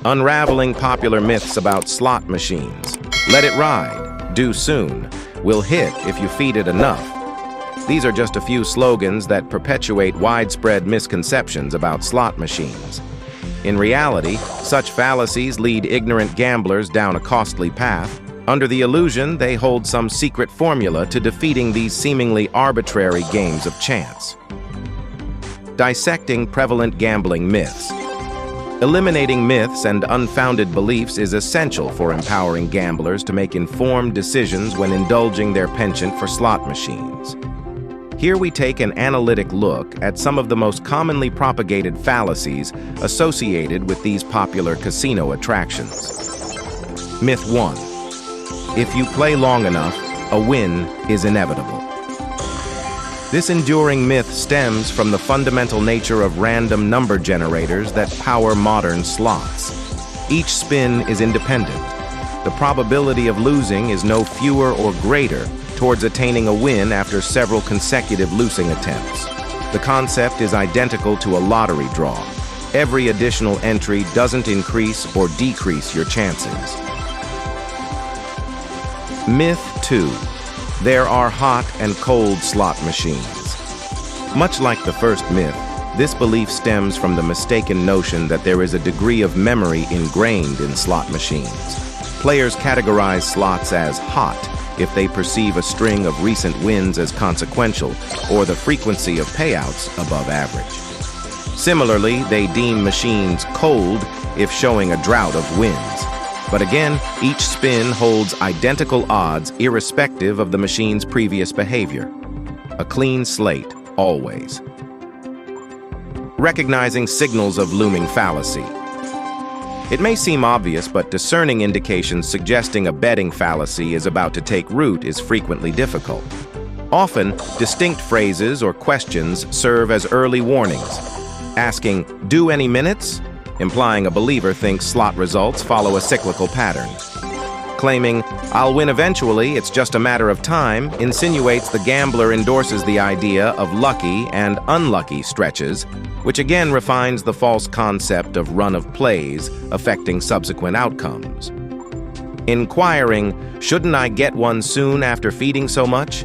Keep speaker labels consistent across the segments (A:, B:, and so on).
A: Unraveling popular myths about slot machines. Let it ride. Do soon. Will hit if you feed it enough. These are just a few slogans that perpetuate widespread misconceptions about slot machines. In reality, such fallacies lead ignorant gamblers down a costly path, under the illusion they hold some secret formula to defeating these seemingly arbitrary games of chance. Dissecting prevalent gambling myths. Eliminating myths and unfounded beliefs is essential for empowering gamblers to make informed decisions when indulging their penchant for slot machines. Here we take an analytic look at some of the most commonly propagated fallacies associated with these popular casino attractions. Myth 1. If you play long enough, a win is inevitable. This enduring myth stems from the fundamental nature of random number generators that power modern slots. Each spin is independent. The probability of losing is no fewer or greater towards attaining a win after several consecutive losing attempts. The concept is identical to a lottery draw. Every additional entry doesn't increase or decrease your chances. Myth 2. There are hot and cold slot machines. Much like the first myth, this belief stems from the mistaken notion that there is a degree of memory ingrained in slot machines. Players categorize slots as hot if they perceive a string of recent wins as consequential or the frequency of payouts above average. Similarly, they deem machines cold if showing a drought of wins. But again, each spin holds identical odds irrespective of the machine's previous behavior. A clean slate, always. Recognizing signals of looming fallacy. It may seem obvious, but discerning indications suggesting a betting fallacy is about to take root is frequently difficult. Often, distinct phrases or questions serve as early warnings. Asking, "Do any minutes?" implying a believer thinks slot results follow a cyclical pattern. Claiming, "I'll win eventually, it's just a matter of time," insinuates the gambler endorses the idea of lucky and unlucky stretches, which again refines the false concept of run of plays affecting subsequent outcomes. Inquiring, "Shouldn't I get one soon after feeding so much?"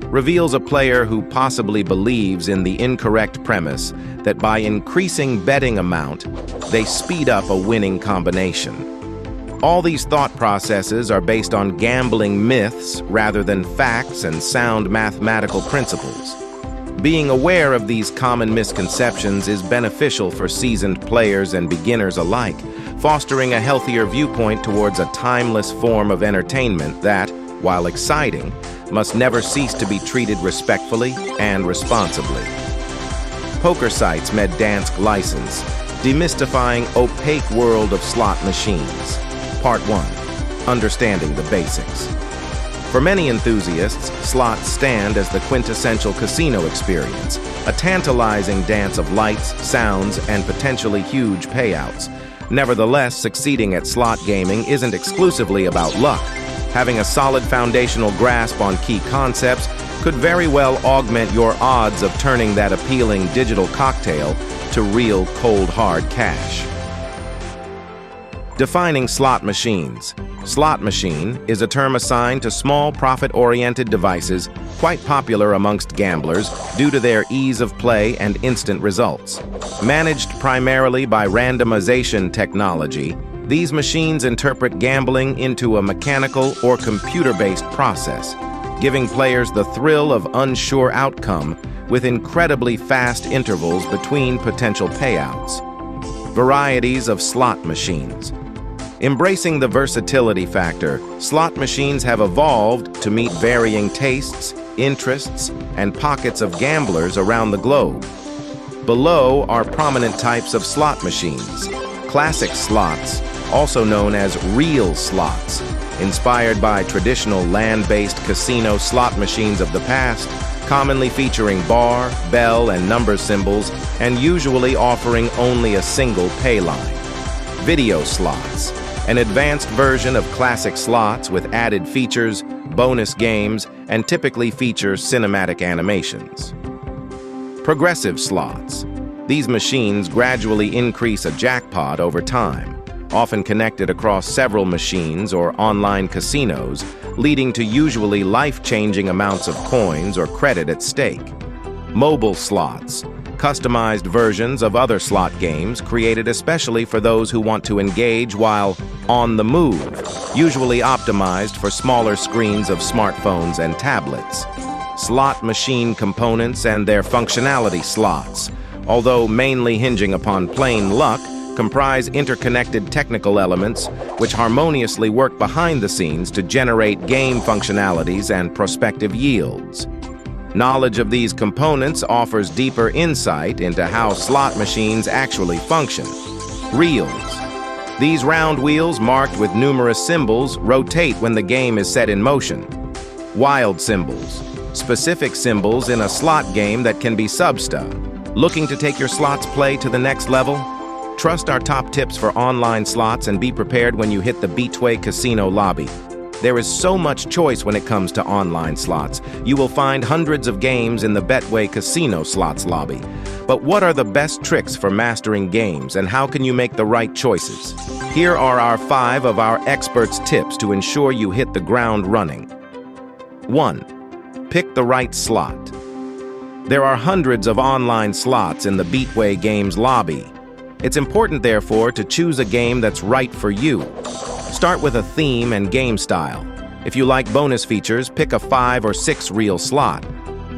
A: reveals a player who possibly believes in the incorrect premise that by increasing betting amount, they speed up a winning combination. All these thought processes are based on gambling myths rather than facts and sound mathematical principles. Being aware of these common misconceptions is beneficial for seasoned players and beginners alike, fostering a healthier viewpoint towards a timeless form of entertainment that, while exciting, must never cease to be treated respectfully and responsibly. Poker sites med Dansk license, demystifying opaque world of slot machines. Part 1. Understanding the basics. For many enthusiasts, slots stand as the quintessential casino experience, a tantalizing dance of lights, sounds, and potentially huge payouts. Nevertheless, succeeding at slot gaming isn't exclusively about luck. Having a solid foundational grasp on key concepts could very well augment your odds of turning that appealing digital cocktail to real cold hard cash. Defining slot machines. Slot machine is a term assigned to small profit-oriented devices quite popular amongst gamblers due to their ease of play and instant results. Managed primarily by randomization technology, these machines interpret gambling into a mechanical or computer-based process, giving players the thrill of unsure outcome with incredibly fast intervals between potential payouts. Varieties of slot machines. Embracing the versatility factor, slot machines have evolved to meet varying tastes, interests, and pockets of gamblers around the globe. Below are prominent types of slot machines. Classic slots, also known as real slots, inspired by traditional land-based casino slot machines of the past, commonly featuring bar, bell, and number symbols, and usually offering only a single pay line. Video slots, an advanced version of classic slots with added features, bonus games, and typically feature cinematic animations. Progressive slots. These machines gradually increase a jackpot over time. often connected across several machines or online casinos, leading to usually life-changing amounts of coins or credit at stake. Mobile slots, customized versions of other slot games created especially for those who want to engage while on the move, usually optimized for smaller screens of smartphones and tablets. Slot machine components and their functionality. Slots, although mainly hinging upon plain luck, comprise interconnected technical elements which harmoniously work behind the scenes to generate game functionalities and prospective yields. Knowledge of these components offers deeper insight into how slot machines actually function. Reels. These round wheels marked with numerous symbols rotate when the game is set in motion. Wild symbols. Specific symbols in a slot game that can be substa. Looking to take your slots play to the next level? Trust our top tips for online slots and be prepared when you hit the Betway Casino lobby. There is so much choice when it comes to online slots. You will find hundreds of games in the Betway Casino slots lobby. But what are the best tricks for mastering games and how can you make the right choices? Here are our 5 of our experts' tips to ensure you hit the ground running. 1. Pick the right slot. There are hundreds of online slots in the Betway Games lobby. It's important, therefore, to choose a game that's right for you. Start with a theme and game style. If you like bonus features, pick a 5 or 6 reel slot.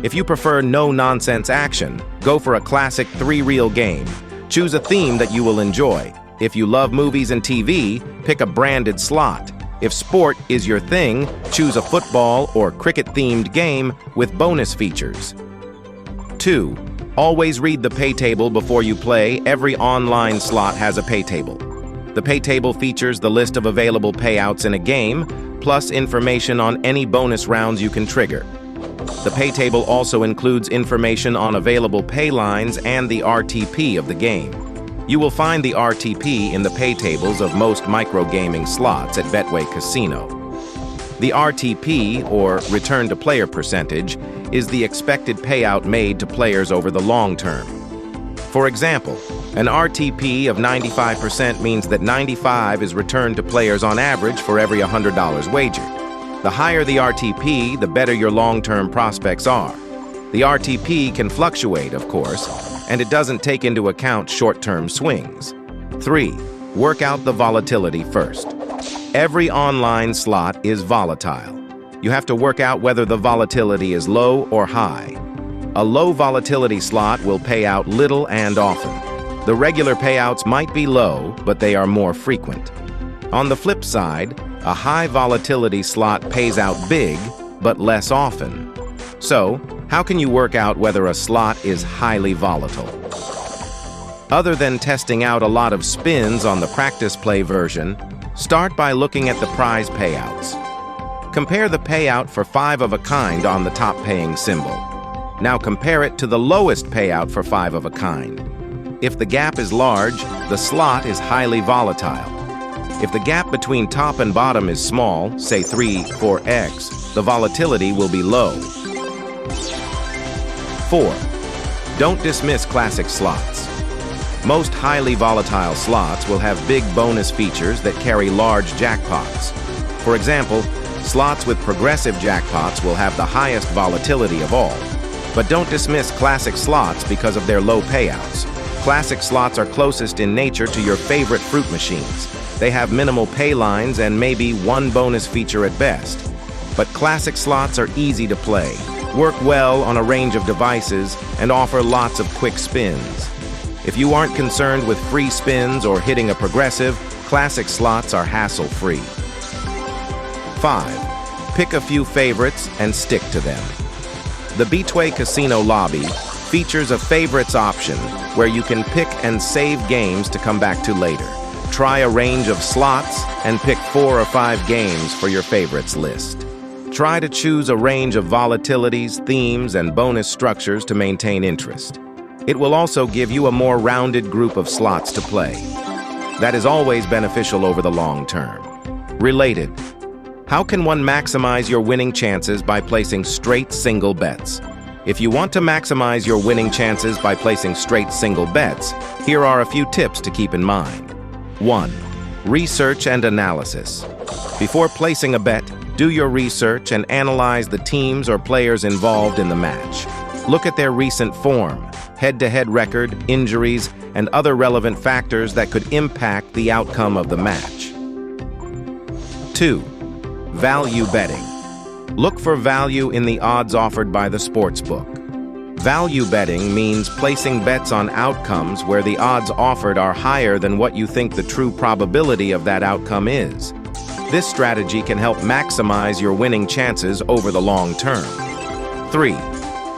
A: If you prefer no-nonsense action, go for a classic 3-reel game. Choose a theme that you will enjoy. If you love movies and TV, pick a branded slot. If sport is your thing, choose a football or cricket-themed game with bonus features. 2. Always read the pay table before you play. Every online slot has a pay table. The pay table features the list of available payouts in a game, plus information on any bonus rounds you can trigger. The pay table also includes information on available pay lines and the RTP of the game. You will find the RTP in the pay tables of most microgaming slots at Betway Casino. The RTP, or return to player percentage, is the expected payout made to players over the long term. For example, an RTP of 95% means that 95 is returned to players on average for every $100 wagered. The higher the RTP, the better your long-term prospects are. The RTP can fluctuate, of course, and it doesn't take into account short-term swings. 3. Work out the volatility first. Every online slot is volatile. You have to work out whether the volatility is low or high. A low volatility slot will pay out little and often. The regular payouts might be low, but they are more frequent. On the flip side, a high volatility slot pays out big, but less often. So, how can you work out whether a slot is highly volatile? Other than testing out a lot of spins on the practice play version, start by looking at the prize payouts. Compare the payout for 5 of a kind on the top paying symbol. Now compare it to the lowest payout for 5 of a kind. If the gap is large, the slot is highly volatile. If the gap between top and bottom is small, say 3-4x, the volatility will be low. 4. Don't dismiss classic slots. Most highly volatile slots will have big bonus features that carry large jackpots. For example, slots with progressive jackpots will have the highest volatility of all. But don't dismiss classic slots because of their low payouts. Classic slots are closest in nature to your favorite fruit machines. They have minimal pay lines and maybe one bonus feature at best. But classic slots are easy to play, work well on a range of devices, and offer lots of quick spins. If you aren't concerned with free spins or hitting a progressive, classic slots are hassle-free. 5. Pick a few favorites and stick to them. The Betway Casino lobby features a favorites option where you can pick and save games to come back to later. Try a range of slots and pick 4 or 5 games for your favorites list. Try to choose a range of volatilities, themes, and bonus structures to maintain interest. It will also give you a more rounded group of slots to play. That is always beneficial over the long term. Related. How can one maximize your winning chances by placing straight single bets? If you want to maximize your winning chances by placing straight single bets, here are a few tips to keep in mind. 1. Research and analysis. Before placing a bet, do your research and analyze the teams or players involved in the match. Look at their recent form, head-to-head record, injuries, and other relevant factors that could impact the outcome of the match. 2. Value betting. Look for value in the odds offered by the sportsbook. Value betting means placing bets on outcomes where the odds offered are higher than what you think the true probability of that outcome is. This strategy can help maximize your winning chances over the long term. 3.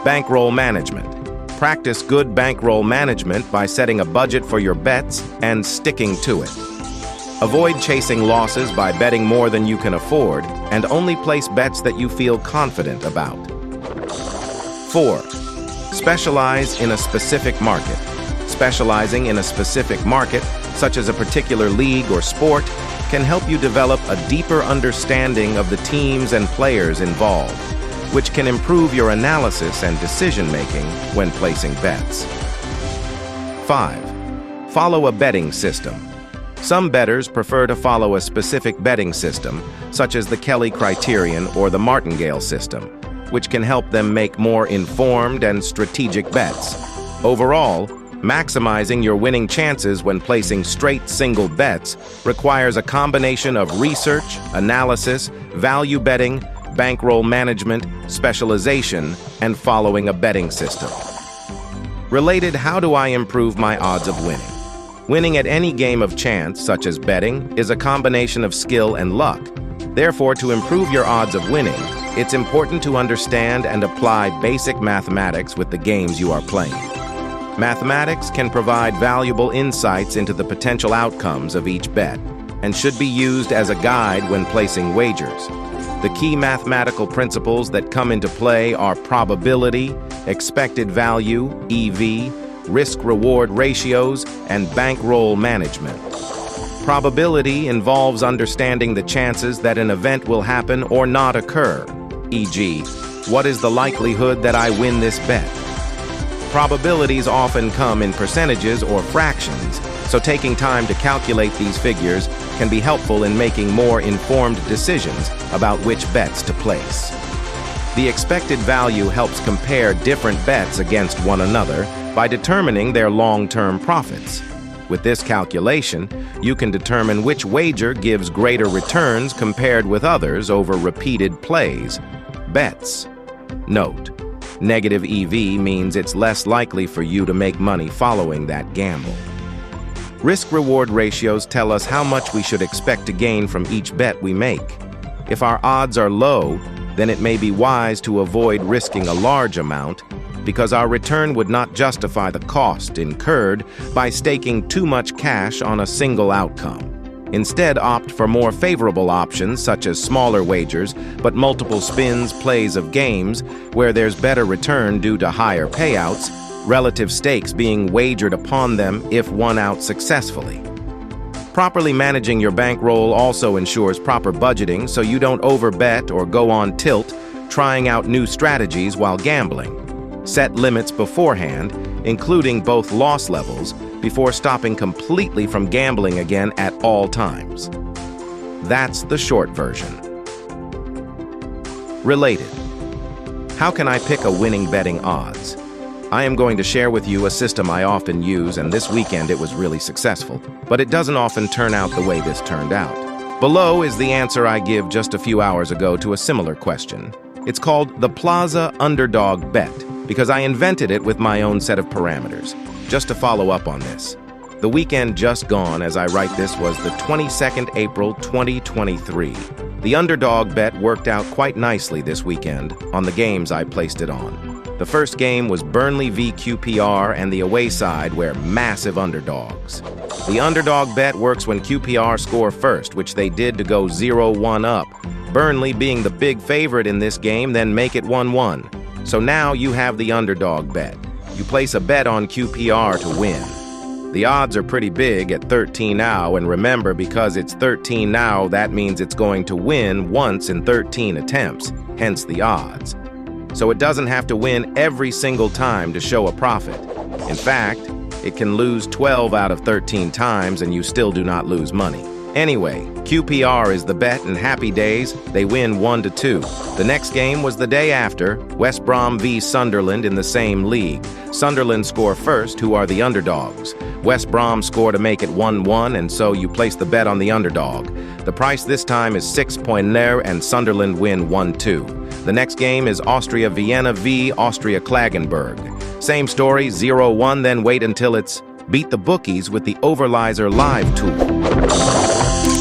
A: Bankroll management. Practice good bankroll management by setting a budget for your bets and sticking to it. Avoid chasing losses by betting more than you can afford, and only place bets that you feel confident about. 4. Specialize in a specific market. Specializing in a specific market, such as a particular league or sport, can help you develop a deeper understanding of the teams and players involved, which can improve your analysis and decision-making when placing bets. 5. Follow a betting system. Some bettors prefer to follow a specific betting system, such as the Kelly criterion or the martingale system, which can help them make more informed and strategic bets. Overall, maximizing your winning chances when placing straight single bets requires a combination of research, analysis, value betting, bankroll management, specialization, and following a betting system. Related, how do I improve my odds of winning? Winning at any game of chance, such as betting, is a combination of skill and luck. Therefore, to improve your odds of winning, it's important to understand and apply basic mathematics with the games you are playing. Mathematics can provide valuable insights into the potential outcomes of each bet and should be used as a guide when placing wagers. The key mathematical principles that come into play are probability, expected value, EV, risk-reward ratios, and bankroll management. Probability involves understanding the chances that an event will happen or not occur, e.g., what is the likelihood that I win this bet? Probabilities often come in percentages or fractions, so taking time to calculate these figures can be helpful in making more informed decisions about which bets to place. The expected value helps compare different bets against one another by determining their long-term profits. With this calculation, you can determine which wager gives greater returns compared with others over repeated plays. Bets. Note: negative EV means it's less likely for you to make money following that gamble. Risk-reward ratios tell us how much we should expect to gain from each bet we make. If our odds are low, then it may be wise to avoid risking a large amount because our return would not justify the cost incurred by staking too much cash on a single outcome. Instead, opt for more favorable options such as smaller wagers, but multiple spins, plays of games where there's better return due to higher payouts, relative stakes being wagered upon them if won out successfully. Properly managing your bankroll also ensures proper budgeting so you don't overbet or go on tilt trying out new strategies while gambling. Set limits beforehand, including both loss levels, before stopping completely from gambling again at all times. That's the short version. Related. How can I pick a winning betting odds? I am going to share with you a system I often use, and this weekend it was really successful, but it doesn't often turn out the way this turned out. Below is the answer I give just a few hours ago to a similar question. It's called the Plaza Underdog Bet, because I invented it with my own set of parameters. Just to follow up on this, the weekend just gone as I write this was the 22nd April 2023. The underdog bet worked out quite nicely this weekend on the games I placed it on. The first game was Burnley v QPR, and the away side were massive underdogs. The underdog bet works when QPR score first, which they did to go 0-1 up. Burnley, being the big favorite in this game, then make it 1-1. So now you have the underdog bet. You place a bet on QPR to win. The odds are pretty big at 13 now, and remember, because it's 13 now, that means it's going to win once in 13 attempts, hence the odds. So it doesn't have to win every single time to show a profit. In fact, it can lose 12 out of 13 times and you still do not lose money. Anyway, QPR is the bet, and happy days, they win 1-2. The next game was the day after, West Brom v Sunderland in the same league. Sunderland score first, who are the underdogs. West Brom score to make it 1-1, and so you place the bet on the underdog. The price this time is 6.0, and Sunderland win 1-2. The next game is Austria Vienna v Austria Klagenburg. Same story, 0-1, then wait until it's beat the bookies with the Overlizer Live tool.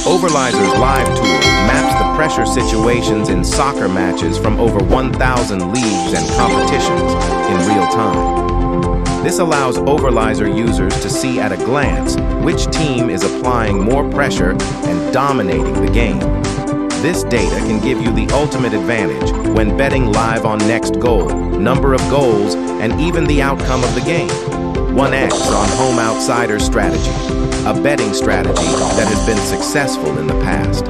A: Overlizer's Live tool maps the pressure situations in soccer matches from over 1,000 leagues and competitions in real time. This allows Overlizer users to see at a glance which team is applying more pressure and dominating the game. This data can give you the ultimate advantage when betting live on next goal, number of goals, and even the outcome of the game. 1x on Home Outsider Strategy, a betting strategy that has been successful in the past.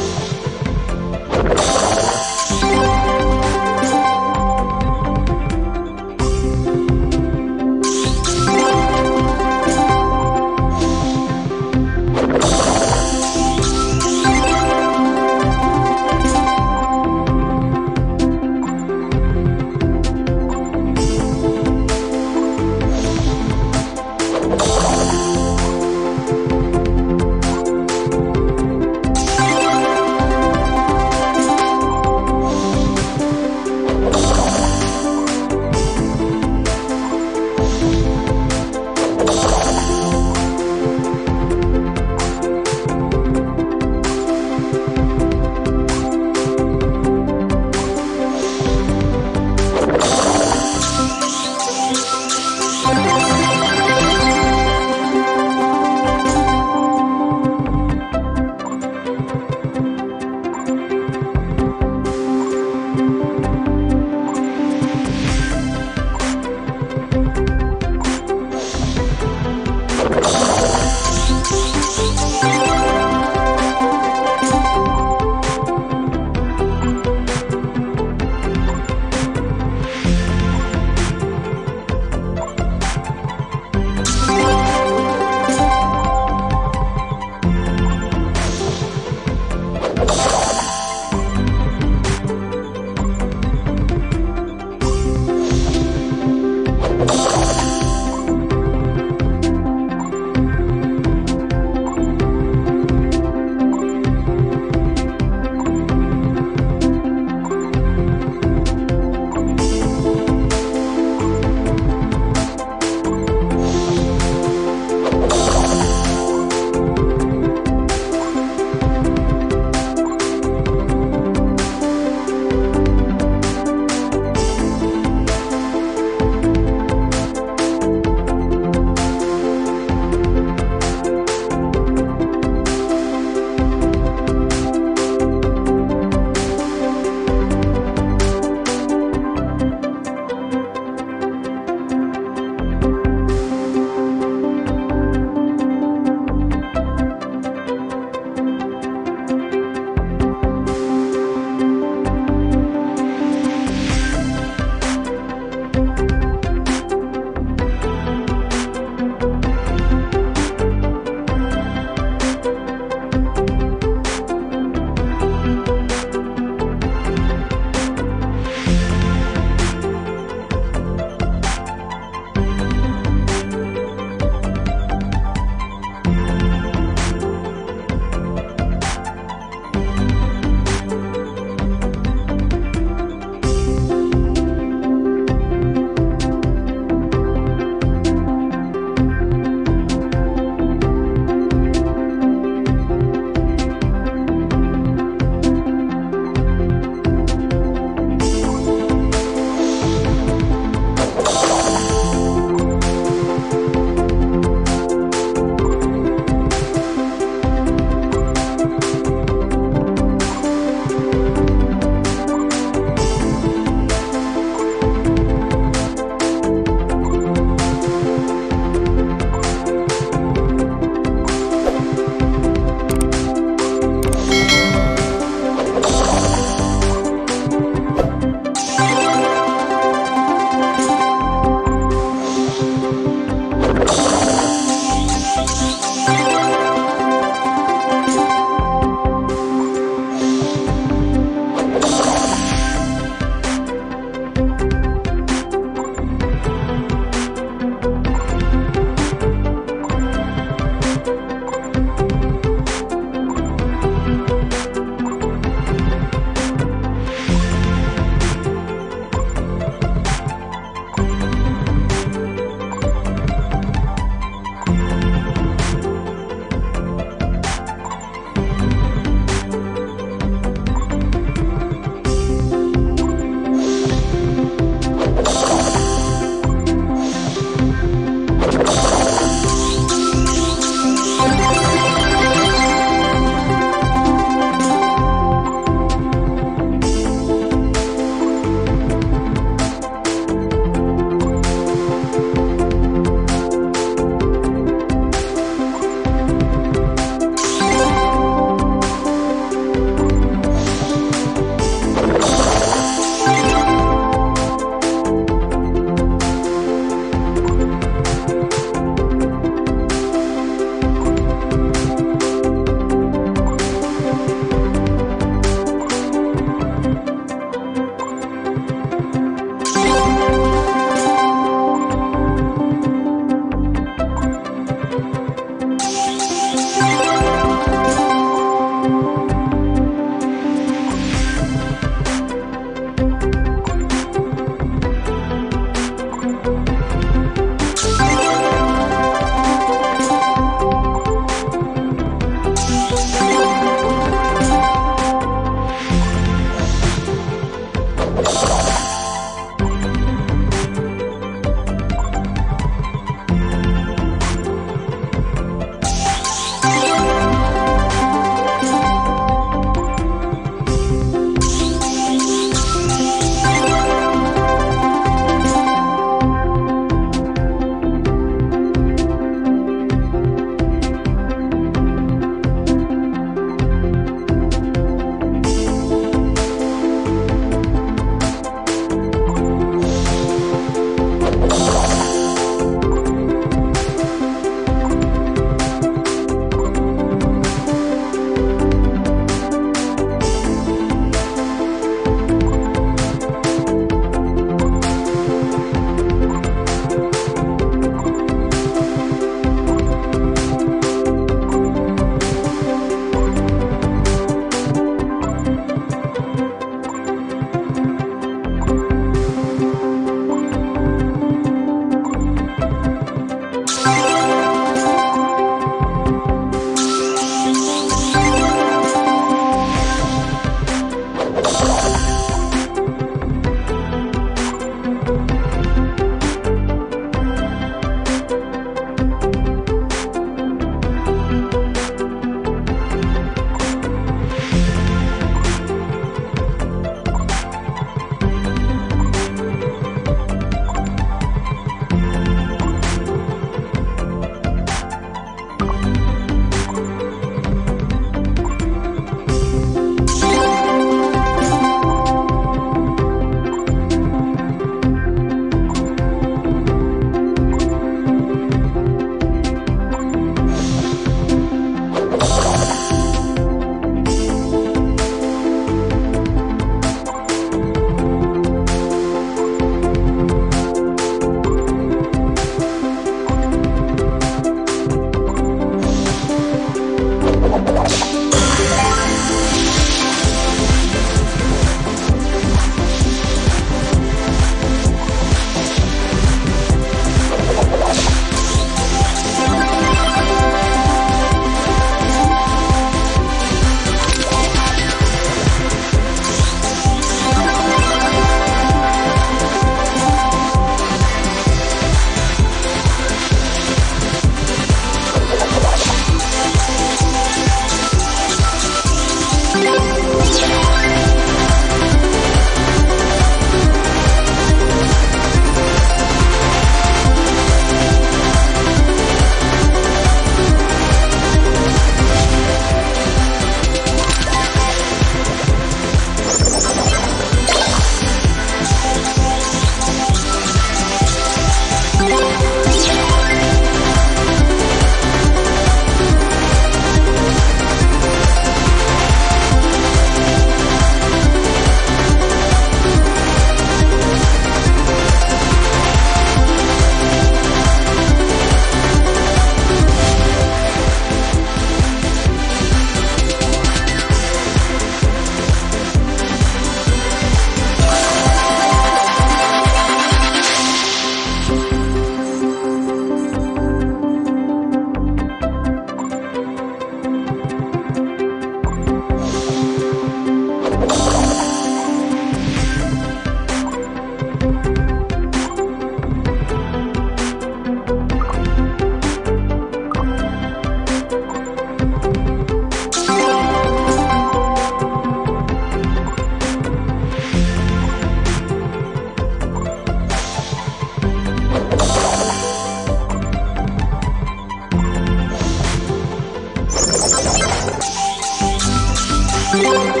B: Bye.